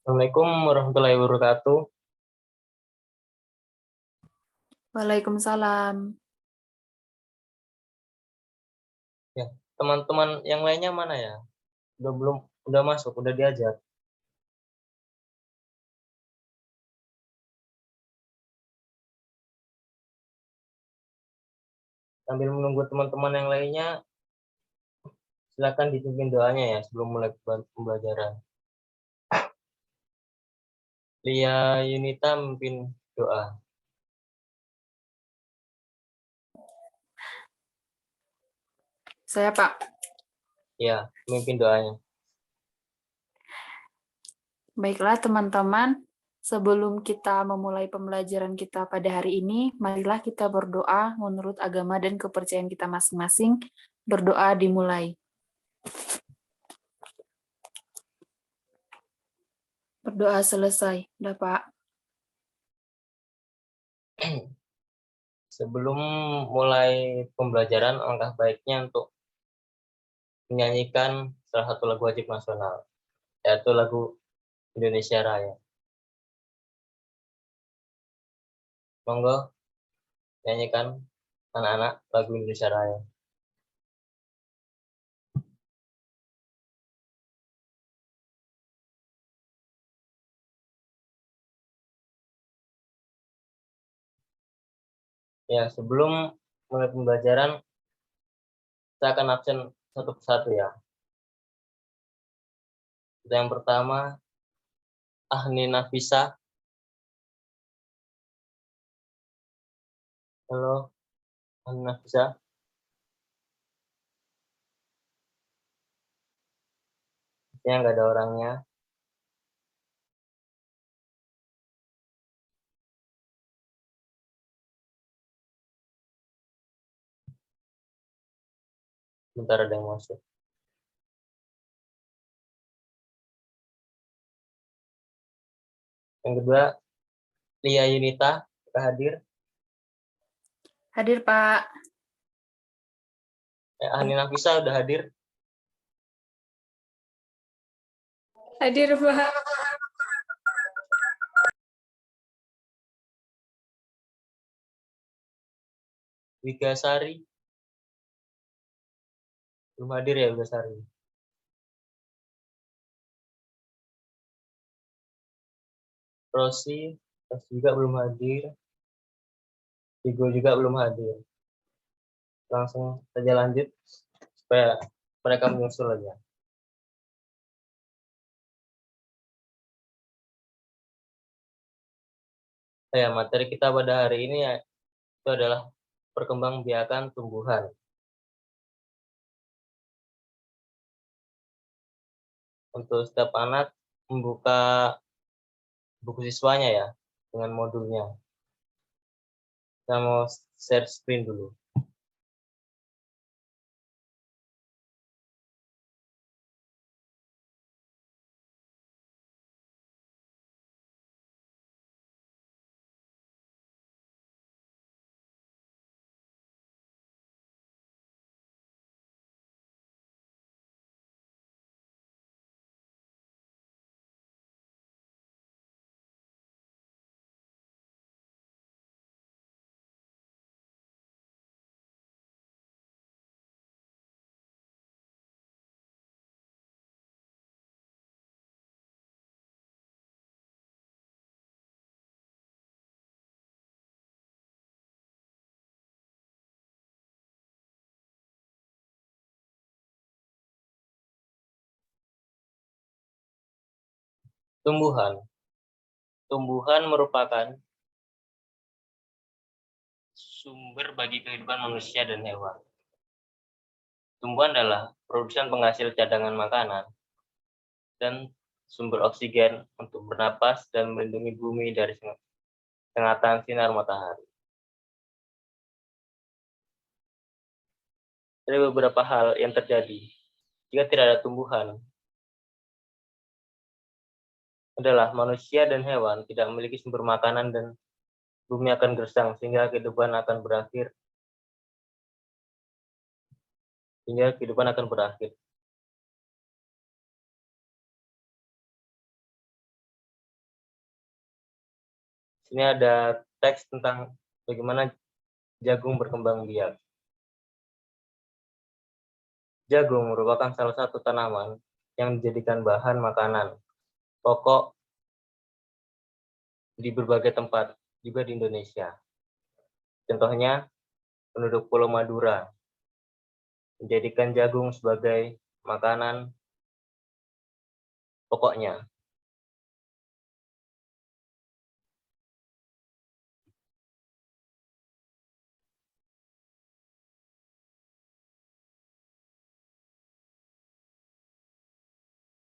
Assalamualaikum warahmatullahi wabarakatuh. Waalaikumsalam. Ya, teman-teman yang lainnya mana ya? Udah masuk, udah diajak. Sambil menunggu teman-teman yang lainnya, silakan dipimpin doanya ya sebelum mulai pembelajaran. Lia Yunita memimpin doa. Saya Pak. Ya, memimpin doanya. Baiklah teman-teman, sebelum kita memulai pembelajaran kita pada hari ini, marilah kita berdoa menurut agama dan kepercayaan kita masing-masing. Berdoa dimulai. Berdoa selesai. Udah Pak. Sebelum mulai pembelajaran, alangkah baiknya untuk menyanyikan salah satu lagu wajib nasional, yaitu lagu Indonesia Raya. Monggo, nyanyikan anak-anak lagu Indonesia Raya. Ya, sebelum mulai pembelajaran, saya akan absen satu persatu ya. Yang pertama, Ahni Nafisa. Halo, Ahni Nafisa. Yang nggak ada orangnya. Bentar ada yang masuk. Yang kedua, Lia Yunita, kita hadir. Hadir Pak. Ahni Nafisa udah hadir. Hadir Pak. Wigasari. Belum hadir ya Wigasari. Rosi juga belum hadir. Vigo juga belum hadir. Langsung saja lanjut supaya mereka menyusul aja. Ya, materi kita pada hari ini ya, itu adalah perkembangbiakan tumbuhan. Untuk setiap anak membuka buku siswanya ya dengan modulnya. Saya mau share screen dulu. Tumbuhan. Tumbuhan merupakan sumber bagi kehidupan manusia dan hewan. Tumbuhan adalah produsen penghasil cadangan makanan dan sumber oksigen untuk bernapas dan melindungi bumi dari sengatan sinar matahari. Ada beberapa hal yang terjadi jika tidak ada tumbuhan. Adalah manusia dan hewan tidak memiliki sumber makanan dan bumi akan gersang sehingga kehidupan akan berakhir. Ini ada teks tentang bagaimana jagung berkembang biak. Jagung merupakan salah satu tanaman yang dijadikan bahan makanan pokok di berbagai tempat, juga di Indonesia. Contohnya, penduduk Pulau Madura menjadikan jagung sebagai makanan pokoknya.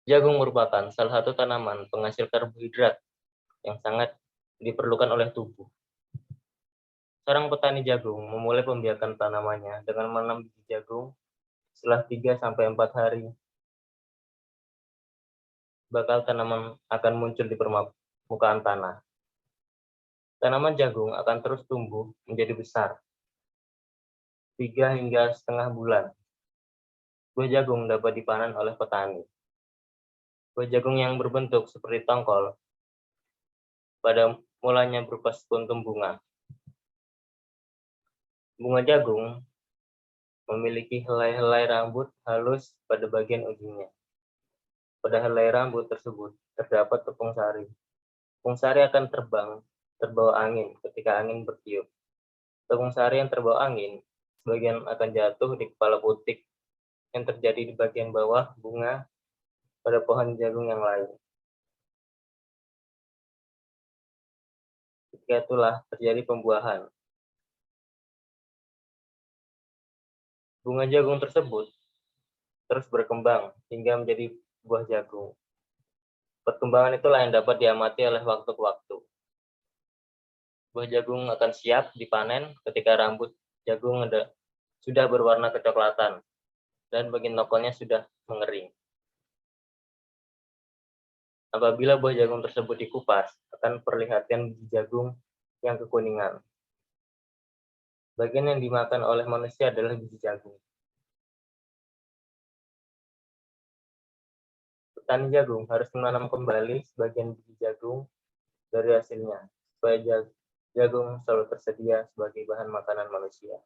Jagung merupakan salah satu tanaman penghasil karbohidrat yang sangat diperlukan oleh tubuh. Seorang petani jagung memulai pembiakan tanamannya dengan menanam biji jagung. Setelah 3-4 hari, bakal tanaman akan muncul di permukaan tanah. Tanaman jagung akan terus tumbuh menjadi besar, 3 hingga setengah bulan. Buah jagung dapat dipanen oleh petani. Buah jagung yang berbentuk seperti tongkol pada mulanya berupa sekuntum bunga. Bunga jagung memiliki helai-helai rambut halus pada bagian ujungnya. Pada helai rambut tersebut terdapat tepung sari. Tepung sari akan terbawa angin ketika angin bertiup. Tepung sari yang terbawa angin sebagian akan jatuh di kepala putik yang terjadi di bagian bawah bunga pada pohon jagung yang lain. Ketika itulah terjadi pembuahan. Bunga jagung tersebut terus berkembang hingga menjadi buah jagung. Perkembangan itulah yang dapat diamati oleh waktu ke waktu. Buah jagung akan siap dipanen ketika rambut jagung sudah berwarna kecoklatan dan bagian nokolnya sudah mengering. Apabila buah jagung tersebut dikupas, akan perlihatkan biji jagung yang kekuningan. Bagian yang dimakan oleh manusia adalah biji jagung. Petani jagung harus menanam kembali sebagian biji jagung dari hasilnya, supaya jagung selalu tersedia sebagai bahan makanan manusia.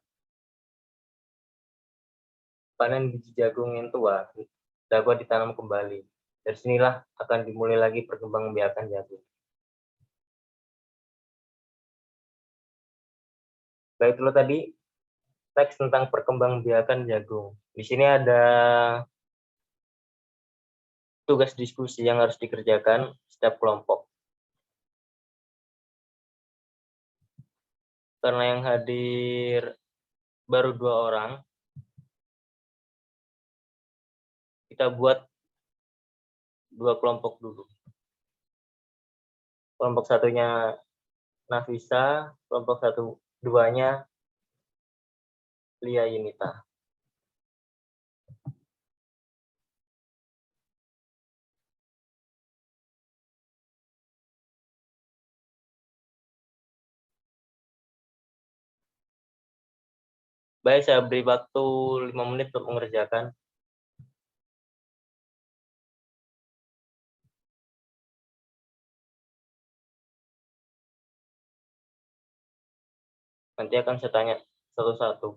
Panen biji jagung yang tua dapat ditanam kembali. Dari sinilah akan dimulai lagi perkembangbiakan jagung. Baik, itu tadi teks tentang perkembangbiakan jagung. Di sini ada tugas diskusi yang harus dikerjakan setiap kelompok. Karena yang hadir baru 2 orang, kita buat 2 kelompok dulu. Kelompok satunya Nafisa, kelompok 2-nya Lia Yunita. Baik, saya beri waktu 5 menit untuk mengerjakan. Nanti akan saya tanya satu-satu.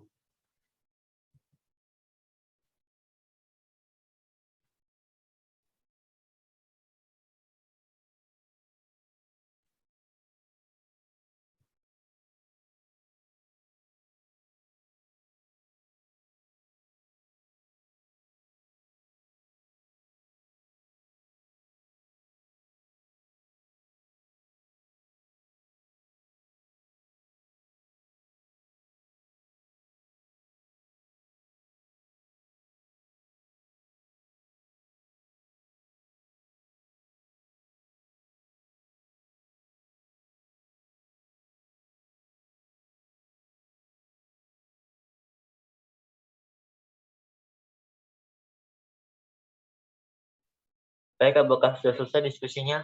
Baik, apakah sudah selesai diskusinya?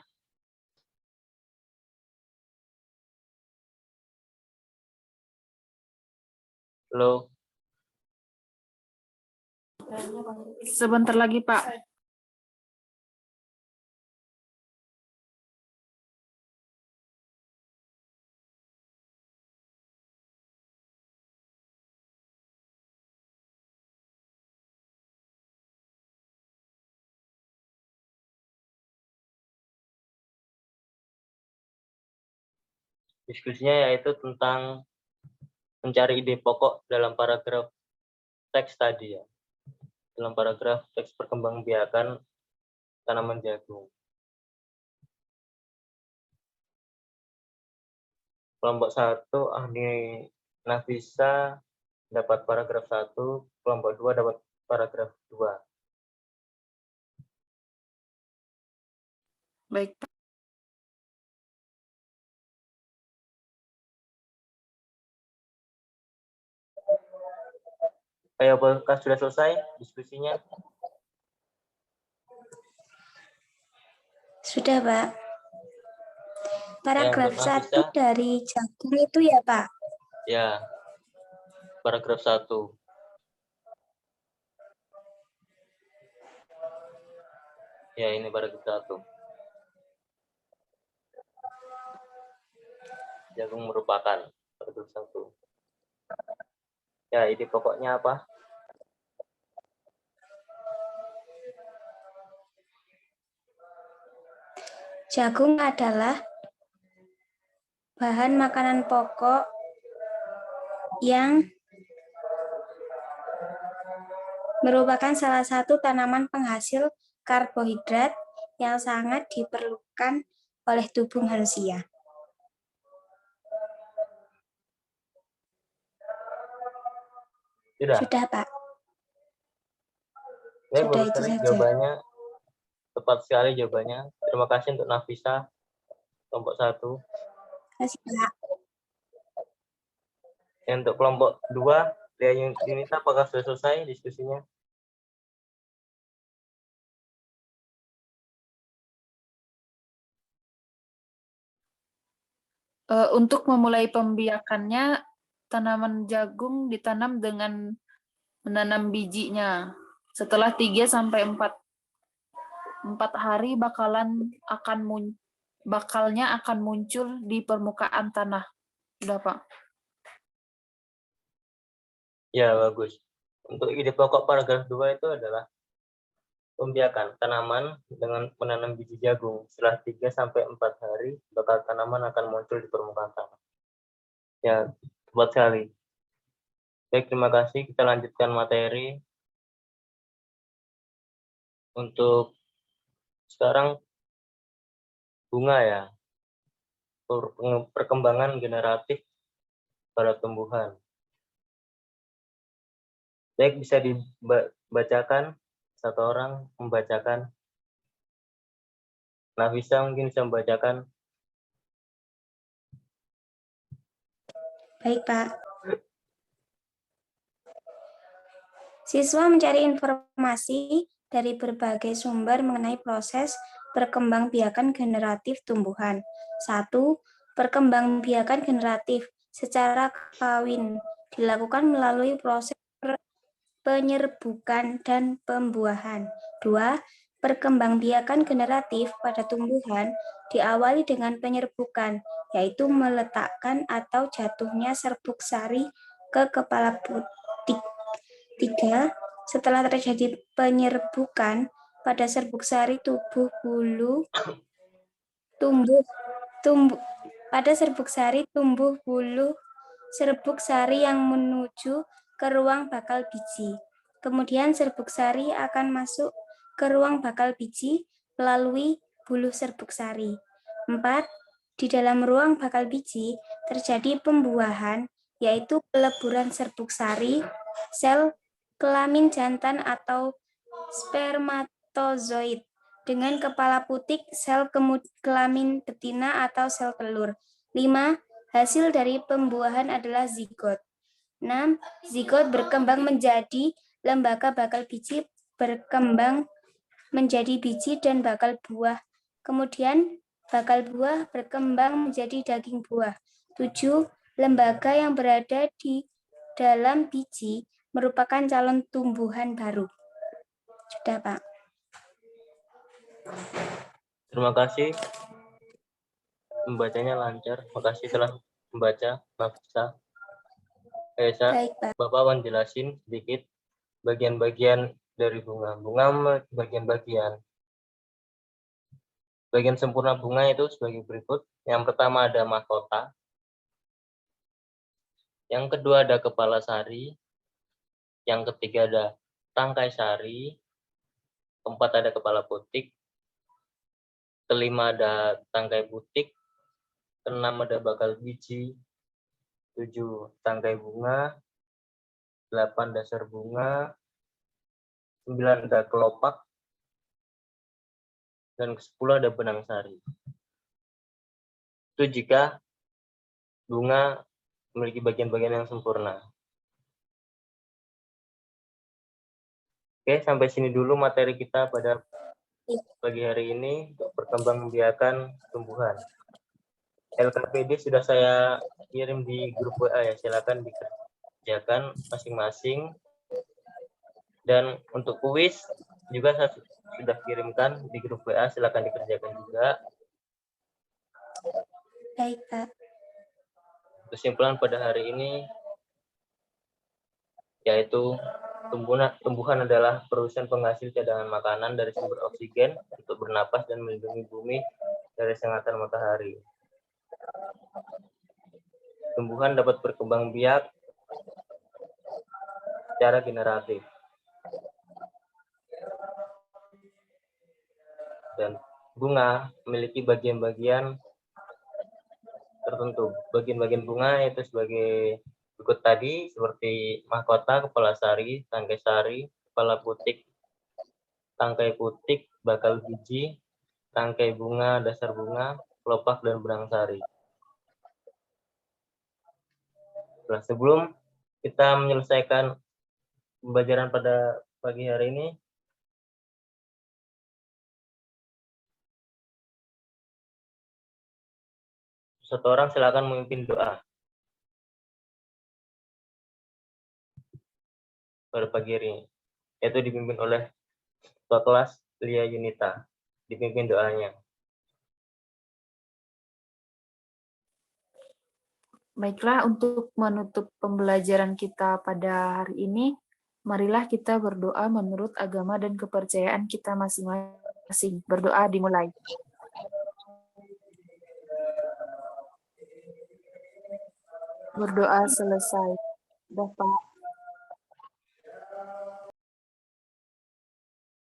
Halo? Sebentar lagi, Pak. Diskusinya yaitu tentang mencari ide pokok dalam paragraf teks tadi ya. Dalam paragraf teks perkembangbiakan tanaman jagung. Kelompok 1 Ahli Nafisa dapat paragraf 1, kelompok 2 dapat paragraf 2. Baik, Pak. Apakah sudah selesai diskusinya? Sudah, Pak. Paragraf untuk 1 Nafisa? dari jagung itu ya, Pak? Ya, paragraf 1. Ya, ini paragraf 1. Jagung merupakan paragraf 1. Ya, ide pokoknya apa? Jagung adalah bahan makanan pokok yang merupakan salah satu tanaman penghasil karbohidrat yang sangat diperlukan oleh tubuh manusia. Sudah, Pak. Ya, Sudah bagus itu sekali saja. jawabannya. Tepat sekali jawabannya. Terima kasih untuk Nafisa, kelompok 1. Terima kasih, Pak. Untuk kelompok 2, Lia Yunita, apakah sudah selesai diskusinya? Untuk memulai pembiakannya, tanaman jagung ditanam dengan menanam bijinya. Setelah 3-4 hari bakalnya akan muncul di permukaan tanah. Sudah, Pak. Ya, bagus. Untuk ide pokok paragraf 2 itu adalah pembiakan tanaman dengan menanam biji jagung. Setelah 3-4 hari, bakal tanaman akan muncul di permukaan tanah. Ya, tepat sekali. Baik, terima kasih. Kita lanjutkan materi. Untuk sekarang bunga ya. Perkembangan generatif pada tumbuhan. Baik, bisa dibacakan, satu orang membacakan. Nafisa mungkin bisa membacakan. Baik, Pak. Siswa mencari informasi dari berbagai sumber mengenai proses perkembangbiakan generatif tumbuhan. 1. Perkembangbiakan generatif secara kawin dilakukan melalui proses penyerbukan dan pembuahan. 2. Perkembangbiakan generatif pada tumbuhan diawali dengan penyerbukan, yaitu meletakkan atau jatuhnya serbuk sari ke kepala putik. 3. Setelah terjadi penyerbukan pada serbuk sari pada serbuk sari tumbuh bulu serbuk sari yang menuju ke ruang bakal biji. Kemudian serbuk sari akan masuk ke ruang bakal biji melalui bulu serbuk sari. 4. Di dalam ruang bakal biji terjadi pembuahan, yaitu peleburan serbuk sari, sel kelamin jantan atau spermatozoid dengan kepala putik, sel kelamin betina atau sel telur. 5. Hasil dari pembuahan adalah zigot. 6. Zigot berkembang menjadi lembaga bakal biji, berkembang menjadi biji dan bakal buah. Kemudian bakal buah berkembang menjadi daging buah. 7. Lembaga yang berada di dalam biji merupakan calon tumbuhan baru. Sudah, Pak. Terima kasih. Membacanya lancar. Terima kasih telah membaca, Nafisa. Baik, Pak. Bapak menjelasin sedikit bagian-bagian dari bunga. Bunga bagian-bagian. Bagian sempurna bunga itu sebagai berikut. Yang pertama ada mahkota. Yang kedua ada kepala sari. Yang ketiga ada tangkai sari. Keempat ada kepala putik. Kelima ada tangkai putik. Keenam ada bakal biji. 7 tangkai bunga. 8 dasar bunga. 9 ada kelopak. Dan ke-10 ada benang sari. Itu jika bunga memiliki bagian-bagian yang sempurna. Oke, sampai sini dulu materi kita pada pagi hari ini untuk perkembangbiakan tumbuhan. LKPD sudah saya kirim di grup WA ya, silakan dikerjakan masing-masing. Dan untuk kuis juga saya sudah kirimkan di grup WA, silakan dikerjakan juga. Baik, Pak. Kesimpulan pada hari ini yaitu tumbuhan adalah produsen penghasil cadangan makanan dari sumber oksigen untuk bernapas dan melindungi bumi dari sengatan matahari. Tumbuhan dapat berkembang biak secara generatif. Dan bunga memiliki bagian-bagian tertentu. Bagian-bagian bunga yaitu sebagai berikut tadi, seperti mahkota, kepala sari, tangkai sari, kepala putik, tangkai putik, bakal biji, tangkai bunga, dasar bunga, kelopak, dan benang sari. Nah, sebelum kita menyelesaikan pembelajaran pada pagi hari ini, satu orang silakan memimpin doa pada pagi hari ini, yaitu dipimpin oleh Ketua Kelas Lia Yunita. Dipimpin doanya. Baiklah, untuk menutup pembelajaran kita pada hari ini, marilah kita berdoa menurut agama dan kepercayaan kita masing-masing. Berdoa dimulai. Berdoa selesai. Bapak